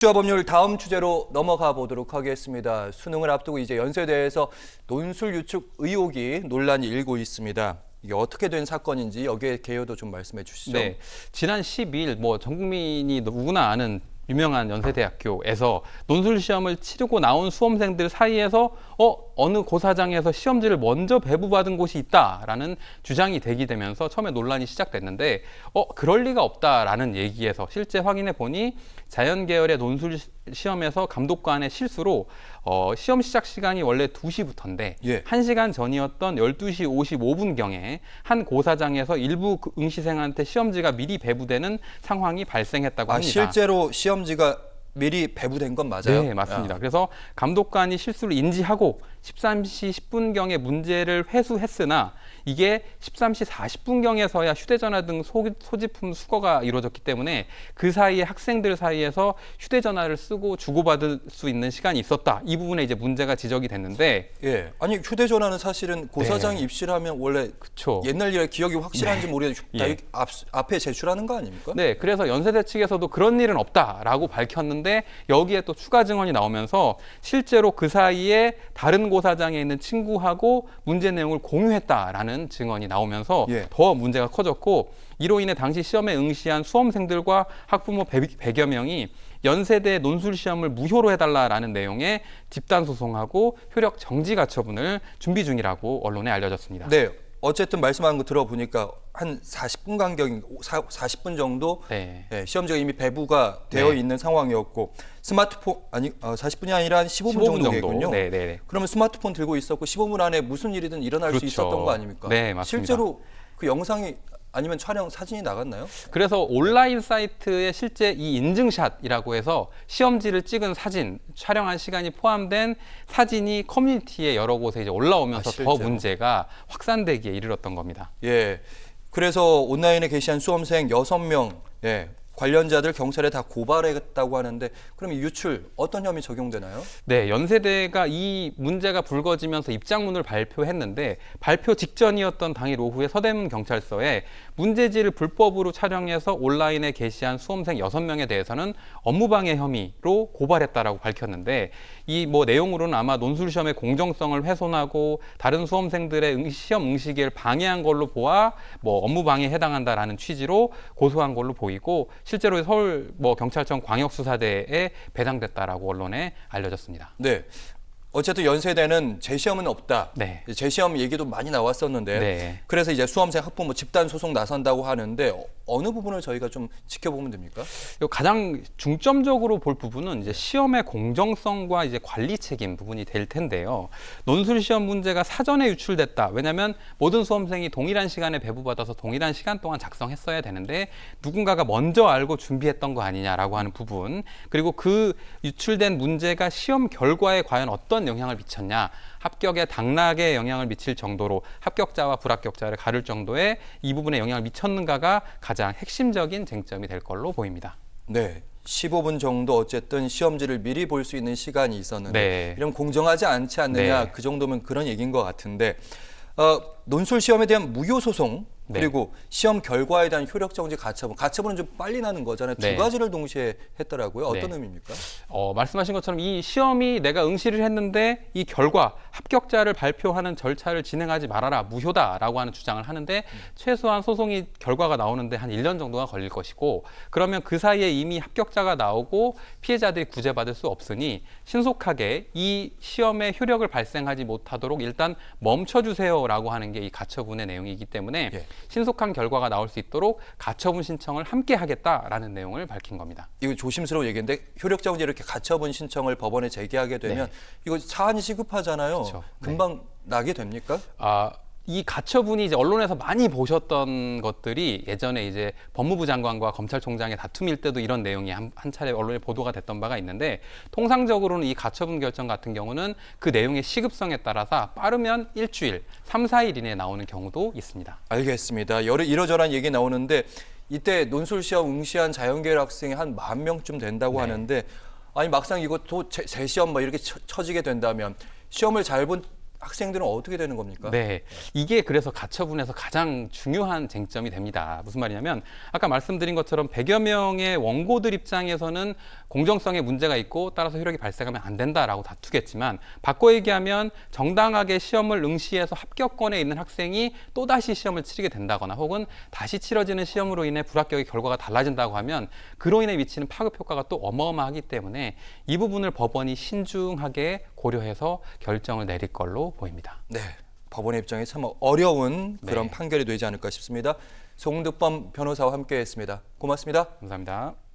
법률 다음 주제로 넘어가 보도록 하겠습니다. 수능을 앞두고 이제 연세대에서 논술 유축 의혹이 논란이 일고 있습니다. 이게 어떻게 된 사건인지 여기에 개요도 좀 말씀해 주시죠. 네, 지난 12일 전 국민이 누구나 아는 유명한 연세대학교에서 논술 시험을 치르고 나온 수험생들 사이에서 어느 고사장에서 시험지를 먼저 배부받은 곳이 있다라는 주장이 제기되면서 처음에 논란이 시작됐는데 그럴 리가 없다라는 얘기에서 실제 확인해 보니 자연 계열의 논술 시험에서 감독관의 실수로 시험 시작 시간이 원래 2시부터인데 1시간 전이었던 12시 55분경에 한 고사장에서 일부 응시생한테 시험지가 미리 배부되는 상황이 발생했다고 합니다. 실제로 시험지가 미리 배부된 건 맞아요? 네, 맞습니다. 그래서 감독관이 실수를 인지하고 13시 10분경에 문제를 회수했으나 이게 13시 40분경에서야 휴대전화 등 소지품 수거가 이루어졌기 때문에 그 사이에 학생들 사이에서 휴대전화를 쓰고 주고받을 수 있는 시간이 있었다. 이 부분에 이제 문제가 지적이 됐는데, 아니 휴대전화는 사실은 고사장이 입시를 하면 원래 옛날 일에 기억이 확실한지 모르겠는데 앞에 제출하는 거 아닙니까? 네, 그래서 연세대 측에서도 그런 일은 없다라고 밝혔는데 여기에 또 추가 증언이 나오면서 실제로 그 사이에 다른 고사장에 있는 친구하고 문제 내용을 공유했다라는 증언이 나오면서 더 문제가 커졌고, 이로 인해 당시 시험에 응시한 수험생들과 학부모 100여 명이 연세대 논술 시험을 무효로 해달라라는 내용의 집단 소송하고 효력 정지 가처분을 준비 중이라고 언론에 알려졌습니다. 네, 어쨌든 말씀하는 거 들어보니까 한 40분 간격, 40분 정도 시험지가 이미 배부가 되어 있는 상황이었고, 스마트폰 40분이 아니라 한 15분 정도겠군요. 그러면 스마트폰 들고 있었고 15분 안에 무슨 일이든 일어날 수 있었던 거 아닙니까? 네, 맞습니다. 실제로 그 영상이 아니면 촬영 사진이 나갔나요? 그래서 온라인 사이트에 실제 이 인증샷이라고 해서 시험지를 찍은 사진, 촬영한 시간이 포함된 사진이 커뮤니티에 여러 곳에 이제 올라오면서 더 문제가 확산되기에 이르렀던 겁니다. 그래서 온라인에 게시한 수험생 6명, 관련자들 경찰에 다 고발했다고 하는데, 그럼 이 유출 어떤 혐의 적용되나요? 네, 연세대가 이 문제가 불거지면서 입장문을 발표했는데 발표 직전이었던 당일 오후에 서대문 경찰서에 문제지를 불법으로 촬영해서 온라인에 게시한 수험생 6명에 대해서는 업무방해 혐의로 고발했다라고 밝혔는데, 이 내용으로는 아마 논술 시험의 공정성을 훼손하고 다른 수험생들의 시험 응시기를 방해한 걸로 보아 업무방해에 해당한다라는 취지로 고소한 걸로 보이고, 실제로 서울 경찰청 광역수사대에 배당됐다라고 언론에 알려졌습니다. 네. 어쨌든 연세대는 재시험은 없다. 재시험 얘기도 많이 나왔었는데, 그래서 이제 수험생 학부모 집단 소송 나선다고 하는데 어느 부분을 저희가 좀 지켜보면 됩니까? 가장 중점적으로 볼 부분은 이제 시험의 공정성과 이제 관리 책임 부분이 될 텐데요. 논술 시험 문제가 사전에 유출됐다. 왜냐하면 모든 수험생이 동일한 시간에 배부받아서 동일한 시간 동안 작성했어야 되는데 누군가가 먼저 알고 준비했던 거 아니냐라고 하는 부분, 그리고 그 유출된 문제가 시험 결과에 과연 어떤 영향을 미쳤냐, 합격에 당락에 영향을 미칠 정도로 합격자와 불합격자를 가를 정도의 이 부분에 영향을 미쳤는가가 가장 핵심적인 쟁점이 될 걸로 보입니다. 네, 15분 정도 어쨌든 시험지를 미리 볼 수 있는 시간이 있었는데 이런 공정하지 않지 않느냐, 그 정도면 그런 얘기인 것 같은데, 논술 시험에 대한 무효 소송 그리고 시험 결과에 대한 효력 정지 가처분. 가처분은 좀 빨리 나는 거잖아요. 두 가지를 동시에 했더라고요. 어떤 의미입니까? 말씀하신 것처럼 이 시험이 내가 응시를 했는데 이 결과 합격자를 발표하는 절차를 진행하지 말아라, 무효다라고 하는 주장을 하는데 최소한 소송이 결과가 나오는데 한 1년 정도가 걸릴 것이고, 그러면 그 사이에 이미 합격자가 나오고 피해자들이 구제받을 수 없으니 신속하게 이 시험의 효력을 발생하지 못하도록 일단 멈춰주세요라고 하는 게 이 가처분의 내용이기 때문에 신속한 결과가 나올 수 있도록 가처분 신청을 함께 하겠다라는 내용을 밝힌 겁니다. 이거 조심스러운 얘기인데, 효력 정지 이렇게 가처분 신청을 법원에 제기하게 되면 이거 사안이 시급하잖아요. 금방 나게 됩니까? 이 가처분이 이제 언론에서 많이 보셨던 것들이 예전에 이제 법무부 장관과 검찰총장의 다툼일 때도 이런 내용이 한 차례 언론에 보도가 됐던 바가 있는데, 통상적으로는 이 가처분 결정 같은 경우는 그 내용의 시급성에 따라서 빠르면 일주일, 3, 4일 이내에 나오는 경우도 있습니다. 알겠습니다. 이러저러한 얘기 나오는데, 이때 논술 시험 응시한 자연계열 학생이 한 10,000명쯤 된다고 하는데, 아니 막상 이것도 재시험 이렇게 쳐지게 된다면 시험을 잘 본 학생들은 어떻게 되는 겁니까? 네, 이게 그래서 가처분에서 가장 중요한 쟁점이 됩니다. 무슨 말이냐면 아까 말씀드린 것처럼 100여 명의 원고들 입장에서는 공정성에 문제가 있고 따라서 효력이 발생하면 안 된다라고 다투겠지만 바꿔 얘기하면 정당하게 시험을 응시해서 합격권에 있는 학생이 또다시 시험을 치르게 된다거나 혹은 다시 치러지는 시험으로 인해 불합격의 결과가 달라진다고 하면 그로 인해 미치는 파급 효과가 또 어마어마하기 때문에 이 부분을 법원이 신중하게 고려해서 결정을 내릴 걸로 보입니다. 네, 법원의 입장에 참 어려운 그런 네. 판결이 되지 않을까 싶습니다. 송득범 변호사와 함께했습니다. 고맙습니다. 감사합니다.